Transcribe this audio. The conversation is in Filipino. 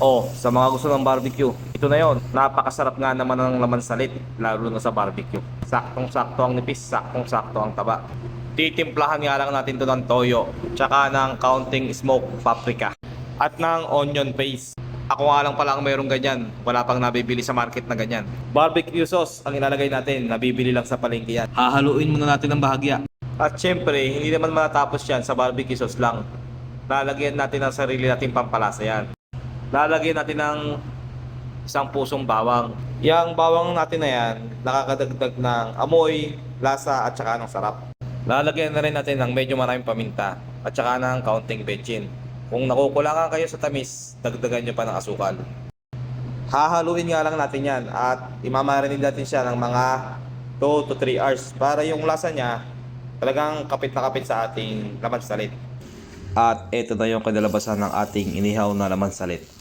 Oh, sa mga gusto ng barbecue, ito na yon. Napakasarap nga naman ng laman salit, lalo na sa barbecue. Saktong-sakto ang nipis, saktong-sakto ang taba. Titimplahan nga lang natin to ng toyo, tsaka ng counting smoked paprika, at ng onion paste. Ako nga lang pala ang mayroong ganyan, wala pang nabibili sa market na ganyan. Barbecue sauce ang ilalagay natin, nabibili lang sa palengke yan. Hahaluin muna natin ng bahagya. At syempre, hindi naman matatapos yan sa barbecue sauce lang. Lalagyan natin ng sarili nating pampalasa yan. Lalagyan natin ng isang pusong bawang. Yang bawang natin na yan, nakakadagdag ng amoy, lasa at saka ng sarap. Lalagyan na rin natin ng medyo maraming paminta at saka ng kaunting bechin. Kung nakukulangan kayo sa tamis, dagdagan nyo pa ng asukal. Hahaluin nga lang natin yan at imamarinate natin siya ng mga 2 to 3 hours para yung lasa niya talagang kapit na kapit sa ating laman salit. At ito na yung kadalabasan ng ating inihaw na laman salit.